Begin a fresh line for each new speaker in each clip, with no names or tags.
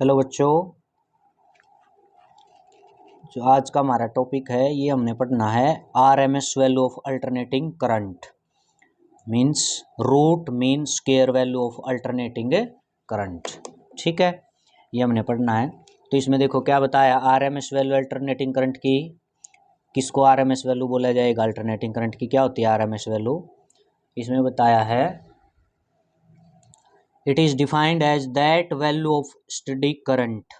Hello बच्चों, जो आज का हमारा टॉपिक है ये हमने पढ़ना है RMS value of alternating current. Means root mean square value of alternating current. ठीक है, ये हमने पढ़ना है। तो इसमें देखो क्या बताया, आरएमएस वैल्यू अल्टरनेटिंग करंट की। किसको आरएमएस वैल्यू बोला जाएगा? अल्टरनेटिंग करंट की क्या होती है आरएमएस वैल्यू? इसमें बताया है it is defined as that value of study current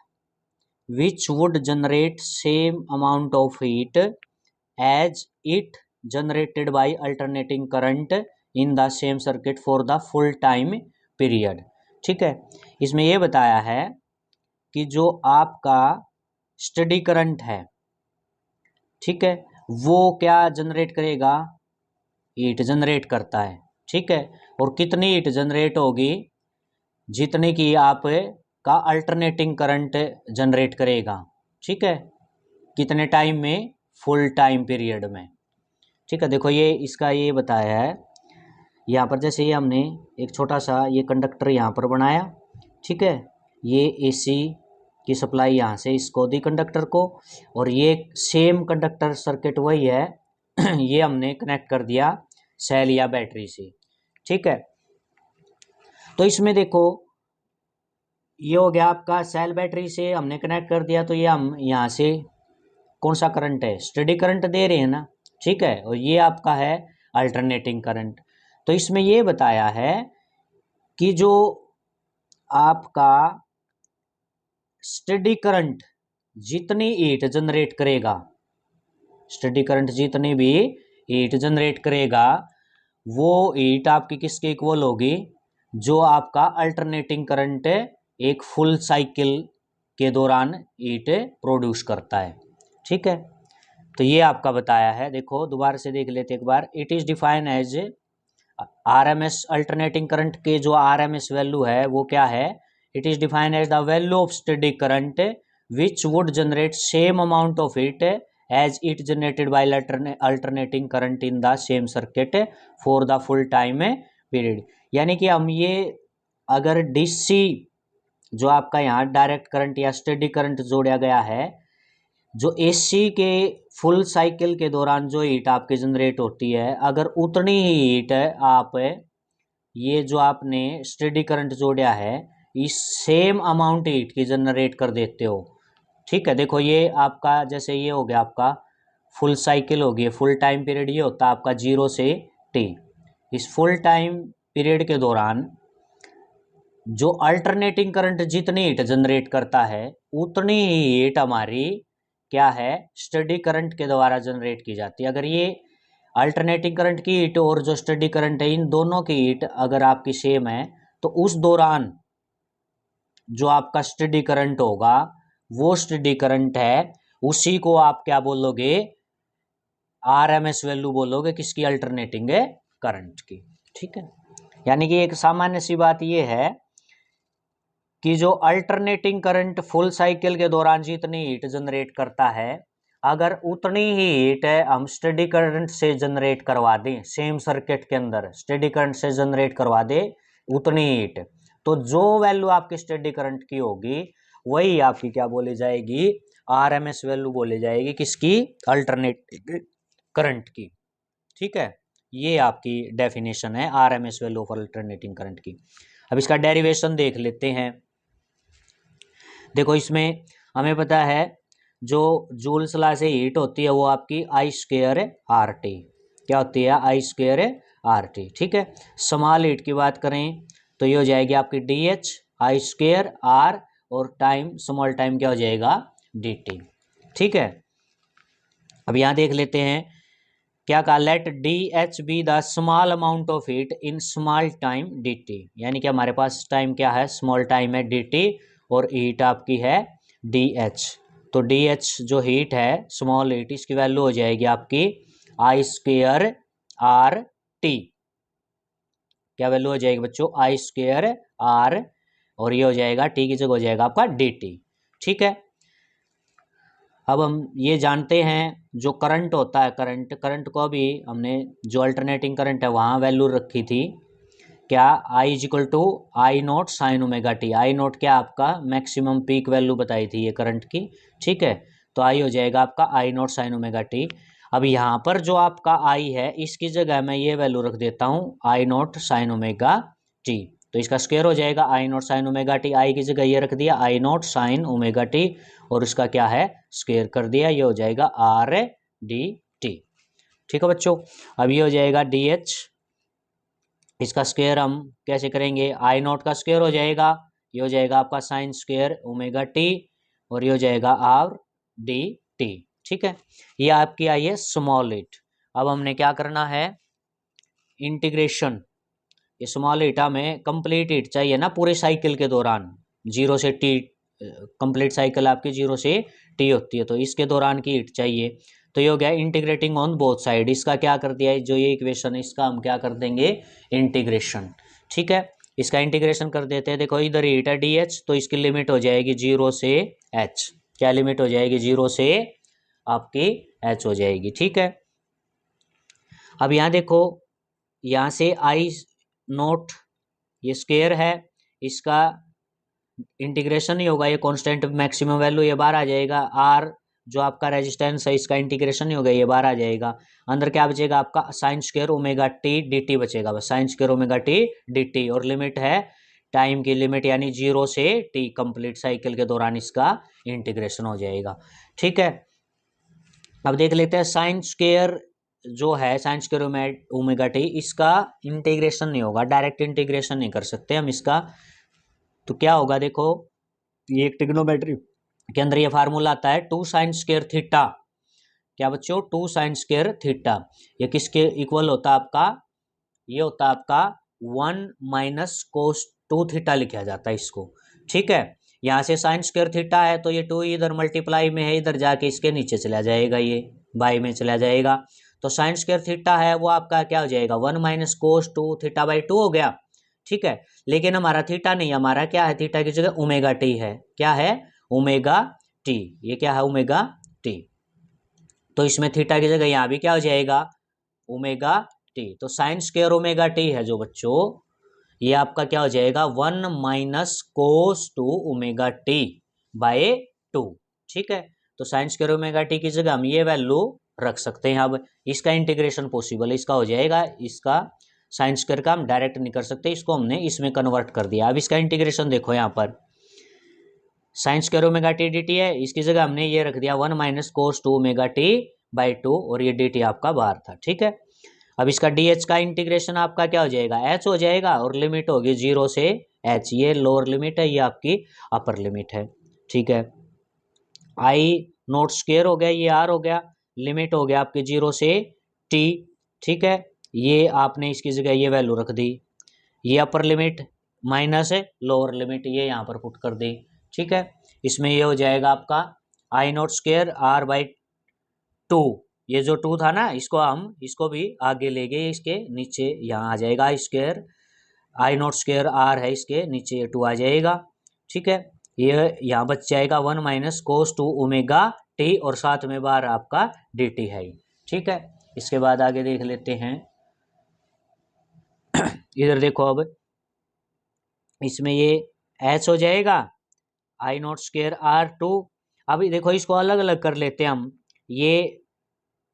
which would generate same amount of heat as it generated by alternating current in the same circuit for the full time period। ठीक है, इसमें ये बताया है कि जो आपका study current है, ठीक है, वो क्या जनरेट करेगा? हीट जनरेट करता है। ठीक है, और कितनी हीट जनरेट होगी? जितने की आप का अल्टरनेटिंग करंट जनरेट करेगा। ठीक है, कितने टाइम में? फुल टाइम पीरियड में। ठीक है, देखो ये इसका ये बताया है यहाँ पर। जैसे ये हमने एक छोटा सा ये कंडक्टर यहाँ पर बनाया। ठीक है, ये एसी की सप्लाई यहाँ से इसको दी कंडक्टर को, और ये सेम कंडक्टर सर्किट वही है ये हमने कनेक्ट कर दिया सेल या बैटरी से। ठीक है, तो इसमें देखो ये हो गया आपका सेल बैटरी से हमने कनेक्ट कर दिया, तो ये हम यहाँ से कौन सा करंट है? स्टडी करंट दे रहे हैं ना। ठीक है, और ये आपका है अल्टरनेटिंग करंट। तो इसमें ये बताया है कि जो आपका स्टडी करंट जितनी हीट जनरेट करेगा, स्टडी करंट जितनी भी हीट जनरेट करेगा, वो हीट आपकी किसके इक्वल होगी? जो आपका अल्टरनेटिंग करंट एक फुल साइकिल के दौरान हीट प्रोड्यूस करता है। ठीक है, तो ये आपका बताया है। देखो दोबारा से देख लेते एक बार। It is define as RMS alternating current के जो आरएमएस वैल्यू है वो क्या है? It is define as the value of study current which would generate same amount of heat as it generated by alternating current in the same circuit for the full time period. यानी कि हम ये अगर DC जो आपका यहाँ direct current या steady current जोड़ा गया है, जो एसी के फुल साइकिल के दौरान जो हीट आपके जनरेट होती है, अगर उतनी ही हीट आप ये जो आपने स्टेडी करंट जोड़ा है इस सेम अमाउंट हीट की जनरेट कर देते हो। ठीक है, देखो ये आपका जैसे ये हो गया आपका फुल साइकिल हो गई, फुल टाइम पीरियड ये होता है आपका 0 से T। इस फुल टाइम पीरियड के दौरान जो अल्टरनेटिंग करंट जितनी हीट जनरेट करता है उतनी ही हीट हमारी क्या है? स्टडी करंट के द्वारा जनरेट की जाती है। अगर ये अल्टरनेटिंग करंट की हीट और जो स्टडी करंट है इन दोनों की हीट अगर आपकी सेम है, तो उस दौरान जो आपका स्टडी करंट होगा वो स्टडी करंट है, उसी को आप क्या बोलोगे? आरएमएस वैल्यू बोलोगे किसकी? अल्टरनेटिंग करंट की। ठीक है, यानी कि एक सामान्य सी बात ये है कि जो अल्टरनेटिंग करंट फुल साइकिल के दौरान जितनी हीट जनरेट करता है, अगर उतनी ही हीट हम स्टेडी करंट से जनरेट करवा दें, सेम सर्किट के अंदर स्टेडी करंट से जनरेट करवा दे उतनी हीट, तो जो वैल्यू आपकी स्टेडी करंट की होगी वही आपकी क्या बोली जाएगी? आरएमएस वैल्यू बोली जाएगी किसकी? अल्टरनेटिंग करंट की। ठीक है, ये आपकी डेफिनेशन है RMS value of alternating current की। अब इसका डेरिवेशन देख लेते हैं। देखो इसमें हमें पता है जो जूल्स लॉ से हीट होती है वो आपकी आई स्क्वायर आर टी। क्या होती है? आई स्क्वायर आर टी। ठीक है, स्मॉल हीट की बात करें तो ये हो जाएगी आपकी D H I square R, और टाइम स्मॉल टाइम क्या हो जाएगा? D T. ठीक है, अब यहाँ देख लेते हैं क्या कहा? Let D H be the small amount of heat in small time D T. यानी कि हमारे पास टाइम क्या है? स्मॉल टाइम है डी टी, और हीट आपकी है डी एच। तो डी एच जो हीट है स्मॉल हीट, इसकी वैल्यू हो जाएगी आपकी आई स्क्वेयर आर टी। क्या वैल्यू हो जाएगी बच्चों? आई स्क्वेयर आर, और ये हो जाएगा टी की जगह हो जाएगा आपका डी टी। ठीक है, अब हम ये जानते हैं जो करंट होता है, करंट को भी हमने जो अल्टरनेटिंग करंट है वहाँ वैल्यू रखी थी। क्या I is equal to I nought sine omega t. I nought क्या आपका मैक्सिमम पीक वैल्यू बताई थी ये करंट की, ठीक है। तो आई हो जाएगा आपका आई नॉट साइन ओमेगा टी। अब यहाँ पर जो आपका आई है इसकी जगह मैं ये वैल्यू रख देता हूँ आई नॉट साइन ओमेगा टी। तो इसका स्क्वायर हो जाएगा आई नॉट साइन ओमेगा टी। आई की जगह ये रख दिया आई नॉट साइन ओमेगा टी और इसका क्या है स्क्वायर कर दिया, ये हो जाएगा आर डी टी। ठीक है बच्चों। अब ये हो जाएगा डी एच, इसका स्क्वायर हम कैसे करेंगे, आई नॉट का स्क्वायर हो जाएगा, ये हो जाएगा आपका साइन स्क्वायर ओमेगा टी और ये हो जाएगा आर डी टी। ठीक है, ये आपकी आई है स्मॉल इट। अब हमने क्या करना है इंटीग्रेशन। ये स्मॉल इट हमें कंप्लीट इट चाहिए ना पूरे साइकिल के दौरान, जीरो से टी, कंप्लीट साइकिल आपकी जीरो से टी होती है, तो इसके दौरान की इट चाहिए। तो ये हो गया इंटीग्रेटिंग ऑन बोथ साइड। इसका क्या कर दिया है जो ये इक्वेशन है इसका हम क्या कर देंगे इंटीग्रेशन। ठीक है, इसका इंटीग्रेशन कर देते हैं। देखो इधर हीट है डी एच, तो इसकी लिमिट हो जाएगी जीरो से एच। क्या लिमिट हो जाएगी जीरो से आपकी एच हो जाएगी। ठीक है, अब यहाँ देखो यहाँ से आई नोट ये स्क्वायर है, इसका इंटीग्रेशन ही होगा, ये कांस्टेंट मैक्सिमम वैल्यू ये बाहर आ जाएगा। आर जो आपका रेजिस्टेंस है इसका इंटीग्रेशन ही होगा, ये बाहर आ जाएगा। अंदर क्या बचेगा आपका sign square omega T D T बचेगा, बस sign square omega T D T. और लिमिट है टाइम की लिमिट यानी जीरो से टी, कंप्लीट साइकिल के दौरान इसका इंटीग्रेशन हो जाएगा। ठीक है, अब देख लेते हैं साइन स्क्वायर जो है साइन स्क्वायर ओमेगा टी, इसका इंटीग्रेशन नहीं होगा, डायरेक्ट इंटीग्रेशन नहीं कर सकते हम इसका। तो क्या होगा देखो ये एक ट्रिग्नोमेट्री के अंदर ये फार्मूला आता है टू साइन स्क्वायर थीटा। क्या बच्चों टू साइन स्क्वायर थीटा, ये किसके इक्वल होता है आपका, ये होता है आपका 1 माइनस कोस टू थीटा लिखा जाता है इसको। ठीक है, यहाँ से साइन स्क्वायर थीटा है तो ये टू इधर मल्टीप्लाई में है, इधर जाके इसके नीचे चला जाएगा, ये बाई में चला जाएगा। तो साइन स्क्वायर थीटा है वो आपका क्या हो जाएगा 1 minus cos two theta by two हो गया। ठीक है, लेकिन हमारा थीटा नहीं, हमारा क्या है थीटा की जगह ओमेगा टी है। क्या है ओमेगा टी, ये क्या है ओमेगा टी। तो इसमें थीटा की जगह यहाँ भी क्या हो जाएगा ओमेगा टी। तो साइन स्क्वायर ओमेगा टी है जो बच्चों ये आपका क्या हो जाएगा 1 minus cos two omega T by two. ठीक है, तो साइन स्क्वायर ओमेगा टी की जगह हम ये वैल्यू रख सकते हैं। अब इसका इंटीग्रेशन पॉसिबल है, इसका हो जाएगा, इसका साइन स्क्वायर का हम डायरेक्ट नहीं कर सकते, इसको हमने इसमें कन्वर्ट कर दिया। अब इसका इंटीग्रेशन देखो यहाँ पर sine square omega T D T है, इसकी जगह हमने ये रख दिया 1 minus cos two omega T by two और ये डी टी आपका बाहर था। ठीक है, अब इसका डी एच का इंटीग्रेशन आपका क्या हो जाएगा एच हो जाएगा और लिमिट होगी जीरो से एच, ये लोअर लिमिट है, ये आपकी अपर लिमिट है। ठीक है, आई नोट स्क्वायर हो गया, ये आर हो गया, लिमिट हो गया आपके जीरो से टी। ठीक है, ये आपने इसकी जगह ये वैल्यू रख दी, ये अपर लिमिट माइनस है लोअर लिमिट ये यहाँ पर पुट कर दी। ठीक है, इसमें ये हो जाएगा आपका I nought square R by two, ये जो टू था ना इसको हम इसको भी आगे ले गए, इसके नीचे यहाँ आ जाएगा I square I nought square R है, इसके नीचे ये टू आ जाएगा। ठीक है, ये यहाँ बच जाएगा 1 minus cos two omega T और साथ में बाहर आपका डी टी है। ठीक है, इसके बाद आगे देख लेते हैं इधर देखो अब इसमें ये एच हो जाएगा आई नोट स्क्वायर आर टू। अभी देखो इसको अलग अलग कर लेते हैं हम, ये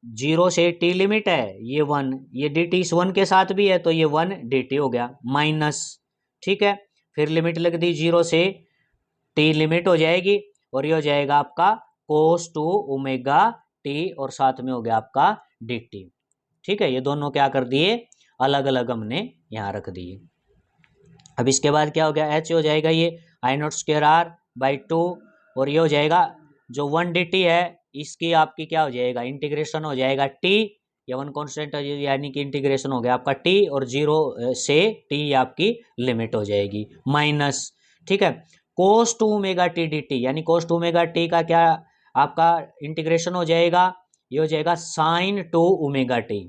जीरो से टी लिमिट है ये 1, ये डी टी इस 1 के साथ भी है तो ये 1 डी टी हो गया माइनस। ठीक है, फिर लिमिट लग दी जीरो से टी लिमिट हो जाएगी और ये हो जाएगा आपका कोस टू ओमेगा टी और साथ में हो गया आपका डी टी। ठीक है, ये दोनों क्या कर दिए अलग अलग हमने यहाँ रख दिए। अब इसके बाद क्या हो गया एच हो जाएगा ये I nought square R by two और ये हो जाएगा जो 1 डी टी है इसकी आपकी क्या हो जाएगा इंटीग्रेशन हो जाएगा टी, ये 1 कॉन्स्टेंट यानी कि इंटीग्रेशन हो गया आपका टी और जीरो से टी आपकी लिमिट हो जाएगी माइनस। ठीक है, cos two omega T D T यानी कोस टू ओमेगा टी का क्या आपका इंटीग्रेशन हो जाएगा, ये हो जाएगा sine two omega T.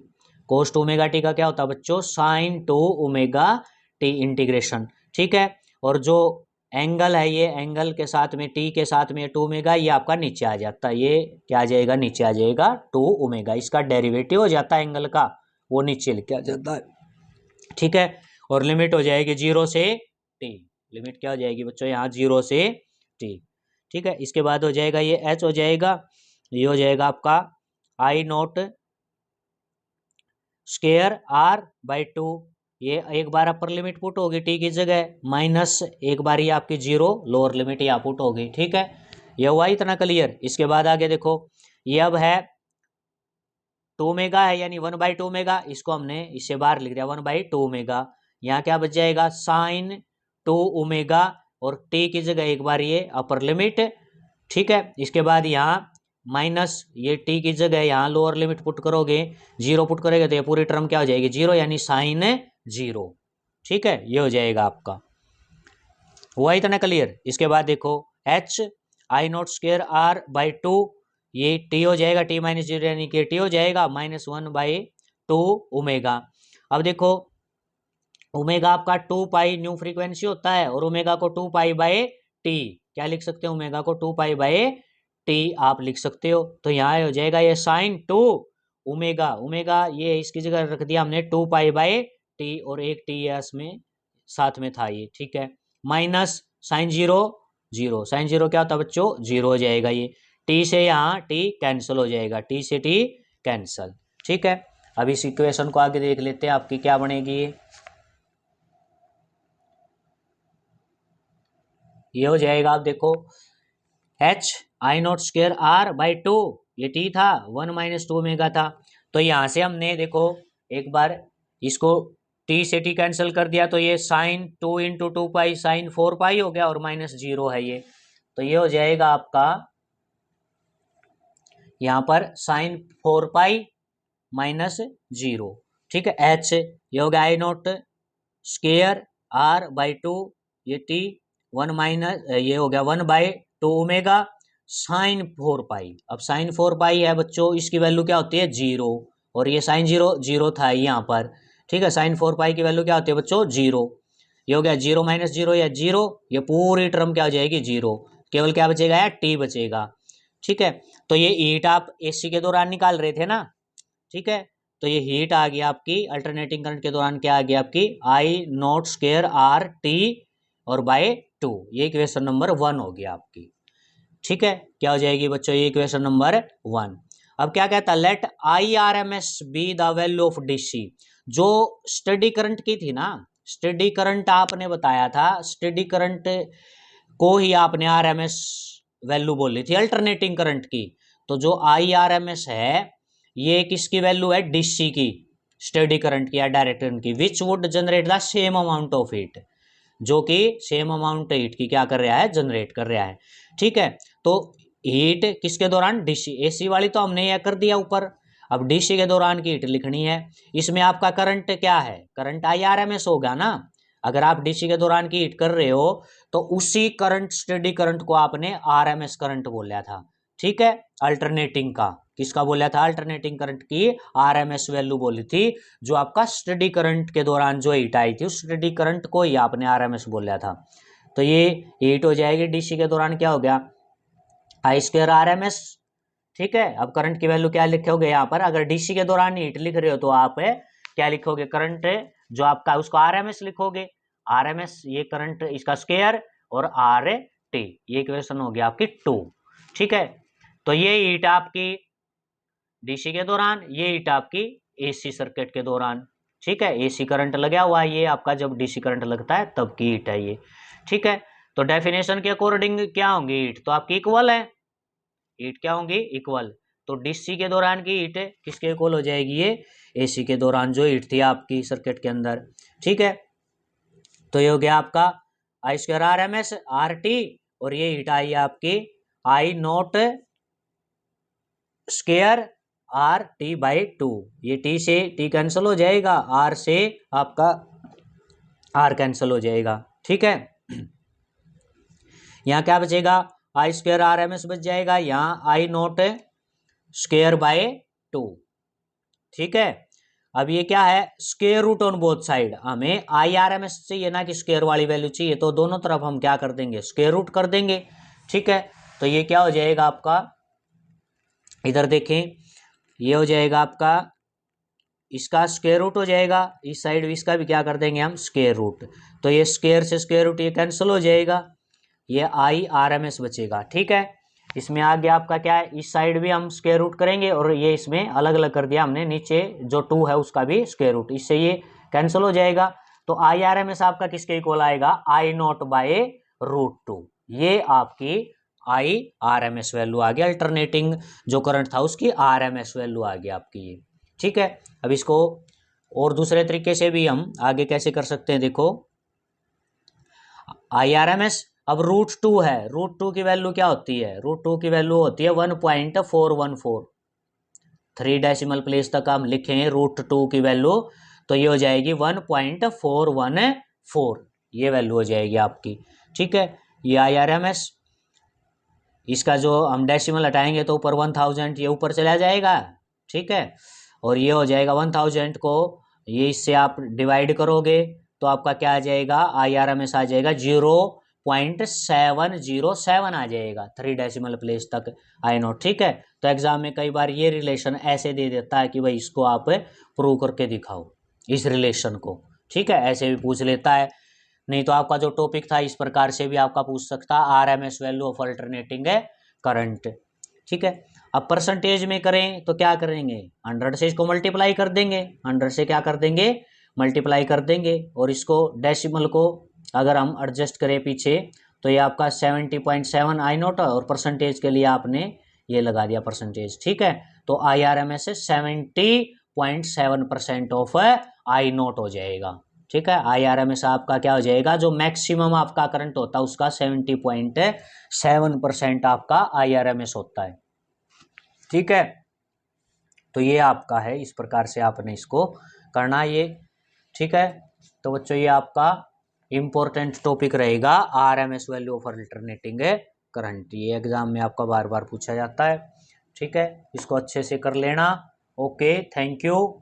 Cos two omega T का क्या होता है बच्चों sine two omega T integration. ठीक है, और जो एंगल है ये एंगल के साथ में टी के साथ में 2 ओमेगा ये आपका नीचे आ जाता है, ये क्या आ जाएगा नीचे आ जाएगा 2 ओमेगा, इसका डेरिवेटिव हो जाता है एंगल का वो नीचे लिखा जाता है। ठीक है, और लिमिट हो जाएगी 0 से t। लिमिट क्या हो जाएगी बच्चों यहाँ 0 से t। ठीक है, इसके बाद हो जाएगा ये h हो जाएगा, ये हो जाएगा आपका आई नॉट स्क्वायर r बाई 2। ये एक बार अपर लिमिट पुट होगी t की जगह, माइनस एक बार ये आपकी 0 लोअर लिमिट यहाँ पुट होगी। ठीक है, ये हुआ इतना क्लियर। इसके बाद आगे देखो, ये अब है 2 मेगा है, यानी 1/2 मेगा, इसको हमने इससे बाहर लिख दिया 1/2 मेगा। यहाँ क्या बच जाएगा साइन 2 ओमेगा, और t की जगह एक बार ये अपर लिमिट। ठीक है, इसके बाद यहाँ माइनस ये t की जगह यहाँ लोअर लिमिट पुट करोगे, 0 पुट करोगे तो ये पूरी टर्म क्या हो जाएगी 0, यानी साइन 0। ठीक है, ये हो जाएगा आपका, हुआ इतना क्लियर। इसके बाद देखो h I not square r by 2, ये t हो जाएगा t माइनस 0, यानी कि t हो जाएगा -1/2 ओमेगा। अब देखो ओमेगा आपका 2 पाई न्यू फ्रीक्वेंसी होता है, और ओमेगा को 2 पाई बाय टी क्या लिख सकते हो, ओमेगा को 2 पाई बाय टी आप लिख सकते हो। तो यहाँ हो जाएगा ये साइन 2 ओमेगा, ओमेगा ये इसकी जगह रख दिया हमने 2 पाई बाय टी, और एक टी इसमें साथ में था ये। ठीक है, माइनस साइन 0 0, साइन 0 क्या होता है बच्चों 0 हो जाएगा। ये टी से यहाँ टी कैंसिल हो जाएगा, टी से टी कैंसिल। ठीक है, अब इस इक्वेशन को आगे देख लेते हैं, आपकी क्या बनेगी। ये हो जाएगा, आप देखो h I not square r by 2, ये t था 1 - 2 ओमेगा था। तो यहाँ से हमने देखो एक बार इसको t से t कैंसिल कर दिया, तो ये साइन 2 × 2 पाई साइन 4 पाई हो गया, और -0 है ये। तो ये हो जाएगा आपका यहाँ पर साइन 4 पाई -0। ठीक है, h ये हो गया आई नॉट स्क्वायर r बाई 2, ये t 1 माइनस ये हो गया 1/2 ओमेगा साइन 4 पाई। अब साइन 4 पाई है बच्चों, इसकी वैल्यू क्या होती है 0, और ये साइन 0 0 था यहाँ पर। ठीक है, साइन 4 पाई की वैल्यू क्या होती है बच्चों 0। ये हो गया 0 - 0 या 0, ये पूरी टर्म क्या हो जाएगी 0, केवल क्या बचेगा यार t बचेगा। ठीक है, तो ये हीट आप एसी के दौरान निकाल रहे थे ना। ठीक है, तो ये हीट आ गया आपकी अल्टरनेटिंग करंट के दौरान, क्या आ गया आपकी आई नॉट स्क्वायर r t और बाय 2, ये इक्वेशन नंबर 1 हो गया आपकी। ठीक है, क्या हो जाएगी बच्चों ये इक्वेशन नंबर 1। अब क्या कहता है, let IRMS be the value of DC। जो स्टडी करंट की थी ना, स्टडी करंट आपने बताया था, स्टडी करंट को ही आपने RMS वैल्यू बोली थी अल्टरनेटिंग करंट की। तो जो IRMS है ये किसकी वैल्यू है DC की, स्टडी करंट की या डायरेक्ट करंट की, विच would generate the same amount of heat, जो कि सेम अमाउंट हीट की क्या कर रहा है जनरेट कर रहा है। ठीक है, तो हीट किसके दौरान DC, AC वाली तो हमने यह कर दिया ऊपर, अब DC के दौरान की हीट लिखनी है। इसमें आपका करंट क्या है, करंट IRMS होगा ना। अगर आप DC के दौरान की हीट कर रहे हो तो उसी करंट स्टडी करंट को आपने RMS करंट बोला था। ठीक है, अल्टरनेटिंग का किसका बोला था, अल्टरनेटिंग करंट की RMS वैल्यू बोली थी। जो आपका स्टडी करंट के दौरान जो हीट आई थी उस स्टडी करंट को ही आपने RMS बोला था। तो ये हीट हो जाएगी DC के दौरान क्या हो गया आई स्क्वायर RMS। ठीक है, अब करंट की वैल्यू क्या लिखोगे यहाँ पर, अगर DC के दौरान हीट लिख रहे हो तो आप क्या लिखोगे, करंट जो आपका उसको RMS लिखोगे, RMS ये करंट इसका स्क्वायर और RT, ये इक्वेशन हो गया आपकी 2। ठीक है, तो ये हीट आपकी DC के दौरान, ये हीट आपकी AC सर्किट के दौरान। ठीक है, AC करंट लगा हुआ है, ये आपका जब DC करंट लगता है तब की हीट है ये। ठीक है, तो डेफिनेशन के अकॉर्डिंग क्या होंगी हीट, तो आपकी इक्वल है, हीट क्या होंगी इक्वल। तो DC के दौरान की हीट किसके इक्वल हो जाएगी, ये AC के दौरान जो हीट थी आपकी सर्किट के अंदर। ठीक है, तो ये हो गया आपका आई स्क्वायर RMS RT, और ये हीट आई आपकी आई नॉट स्क्वायर RT बाई 2, ये T से T कैंसिल हो जाएगा, R से आपका R कैंसिल हो जाएगा। ठीक है, यहाँ क्या बचेगा आई स्क्वायर RMS बच जाएगा, यहाँ आई नॉट स्क्वायर बाय 2। ठीक है, अब ये क्या है square root on both side, हमें IRMS चाहिए ना कि स्क्वायर वाली वैल्यू चाहिए, तो दोनों तरफ हम क्या कर देंगे स्क्वायर रूट कर देंगे। ठीक है, तो ये क्या हो जाएगा आपका, इधर देखें ये हो जाएगा आपका इसका स्क्वायर रूट हो जाएगा, इस साइड इसका भी क्या कर देंगे हम, स्क्वायर रूट। तो ये स्क्वायर से स्क्वायर रूट ये कैंसिल हो जाएगा, ये आई आर एम एस बचेगा। ठीक है, इसमें आगे आपका क्या है, इस साइड भी हम स्क्वायर रूट करेंगे और ये इसमें अलग अलग कर दिया हमने, नीचे जो 2 है उसका भी स्क्वायर रूट, इससे ये कैंसिल हो जाएगा। तो आई आर एम एस आपका किसके इक्वल आएगा, आई नॉट बाय √2। ये आपकी I R M S value आ गया, अल्टरनेटिंग जो करंट था उसकी आर एम एस वैल्यू आ गई आपकी ये। ठीक है, अब इसको और दूसरे तरीके से भी हम आगे कैसे कर सकते हैं, देखो आई आर एम एस, अब √2 है, √2 की वैल्यू क्या होती है, √2 की वैल्यू होती है 1.414। 3 डेसिमल प्लेस तक हम लिखें √2 की वैल्यू तो ये हो जाएगी 1.414, ये वैल्यू हो जाएगी आपकी। ठीक है, ये आई आर एम एस, इसका जो हम डेसिमल हटाएंगे तो ऊपर 1000 ये ऊपर चला जाएगा। ठीक है, और ये हो जाएगा 1000 को ये इससे आप डिवाइड करोगे तो आपका क्या आ जाएगा, आई आर एम एस आ जाएगा 0.707 आ जाएगा 3 डेसिमल प्लेस तक आई नोट। ठीक है, तो एग्जाम में कई बार ये रिलेशन ऐसे दे देता है कि भाई इसको आप प्रूव करके दिखाओ इस रिलेशन को। ठीक है, ऐसे भी पूछ लेता है, नहीं तो आपका जो टॉपिक था इस प्रकार से भी आपका पूछ सकता है, R M S value of alternating current. ठीक है, अब परसेंटेज में करें तो क्या करेंगे, 100 से इसको मल्टीप्लाई कर देंगे, 100 से क्या कर देंगे, मल्टीप्लाई कर देंगे, और इसको डेसिमल को अगर हम एडजस्ट करें पीछे तो ये आपका 70.7 आई नोट, और परसेंटेज के लिए आपने ये लगा दिया परसेंटेज। ठीक है, तो आई आर एम एस से 70.7% ऑफ आई नोट हो जाएगा। ठीक है, आई आर एम एस आपका क्या हो जाएगा, जो मैक्सिमम आपका करंट होता है उसका 70.7% आपका आई आर एम एस होता है। ठीक है, तो ये आपका है, इस प्रकार से आपने इसको करना ये। ठीक है, तो बच्चों ये आपका इंपॉर्टेंट टॉपिक रहेगा, R M S value of alternating current, ये एग्जाम में आपका बार बार पूछा जाता है। ठीक है, इसको अच्छे से कर लेना। Okay, thank you.